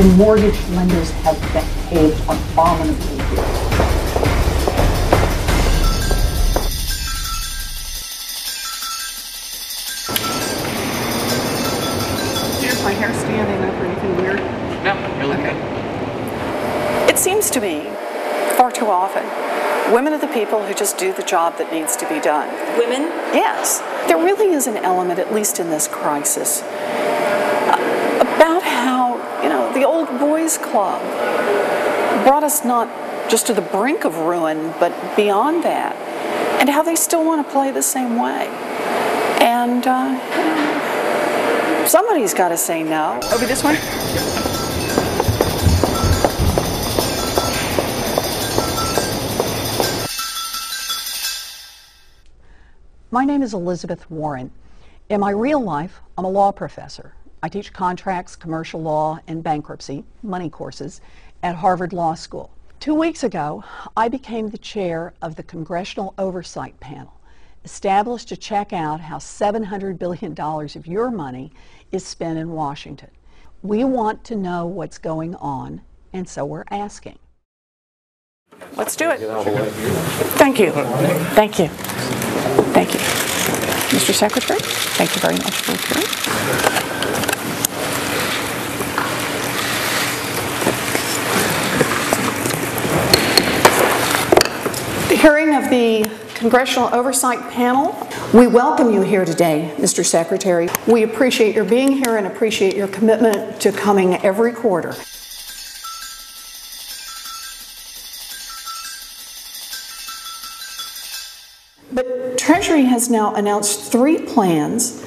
and mortgage lenders have behaved abominably here. Here's my hair standing up or anything weird? No, you're looking good. It seems to me, far too often, women are the people who just do the job that needs to be done. Women? Yes. There really is an element, at least in this crisis, about how, the old boys club brought us not just to the brink of ruin, but beyond that, and how they still want to play the same way. And, somebody's got to say no. Over this way? My name is Elizabeth Warren. In my real life, I'm a law professor. I teach contracts, commercial law, and bankruptcy, money courses, at Harvard Law School. 2 weeks ago, I became the chair of the Congressional Oversight Panel, established to check out how $700 billion of your money is spent in Washington. We want to know what's going on, and so we're asking. Let's do it. Thank you. Thank you. Thank you. Mr. Secretary, thank you very much for appearing. The hearing of the Congressional Oversight Panel. We welcome you here today, Mr. Secretary. We appreciate your being here and appreciate your commitment to coming every quarter. But Treasury has now announced 3 plans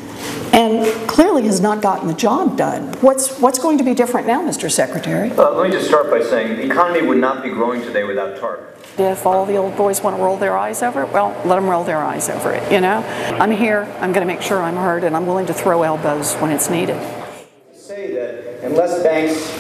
and clearly has not gotten the job done. What's going to be different now, Mr. Secretary? Let me just start by saying the economy would not be growing today without TARP. If all the old boys want to roll their eyes over it, well, let them roll their eyes over it, I'm here, I'm going to make sure I'm heard, and I'm willing to throw elbows when it's needed. Say that unless banks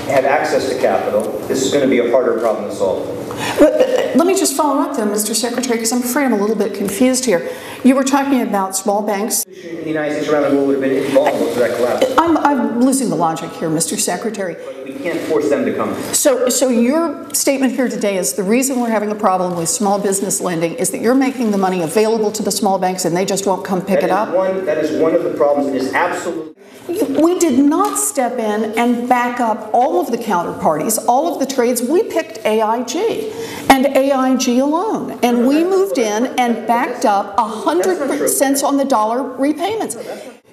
have access to capital, this is going to be a harder problem to solve. But let me just follow up then, Mr. Secretary, because I'm afraid I'm a little bit confused here. You were talking about small banks. The United States around the world would have been invulnerable to that collapse. I'm losing the logic here, Mr. Secretary. But we can't force them to come. So your statement here today is the reason we're having a problem with small business lending is that you're making the money available to the small banks and they just won't come pick it up? That is one of the problems. It is absolutely... We did not step in and back up all of the counterparties, all of the trades. We picked AIG and AIG alone. And we moved in and backed up 100 cents on the dollar repayments.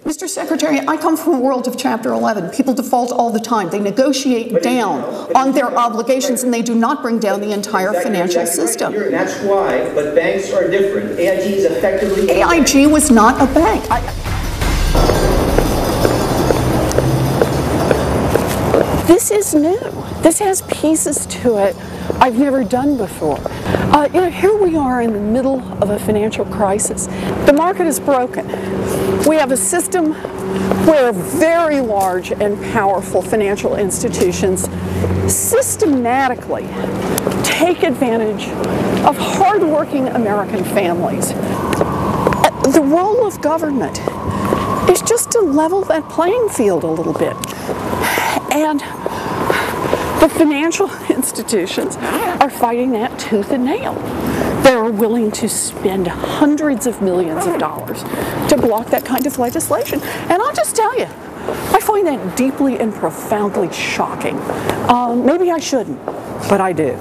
Mr. Secretary, I come from a world of Chapter 11. People default all the time. They negotiate down on their obligations and they do not bring down the entire financial system. And that's why, but banks are different. AIG is effectively... AIG was not a bank. This is new. This has pieces to it I've never done before. Here we are in the middle of a financial crisis. The market is broken. We have a system where very large and powerful financial institutions systematically take advantage of hardworking American families. The role of government is just to level that playing field a little bit. And the financial institutions are fighting that tooth and nail. They're willing to spend hundreds of millions of dollars to block that kind of legislation. And I'll just tell you, I find that deeply and profoundly shocking. Maybe I shouldn't, but I do.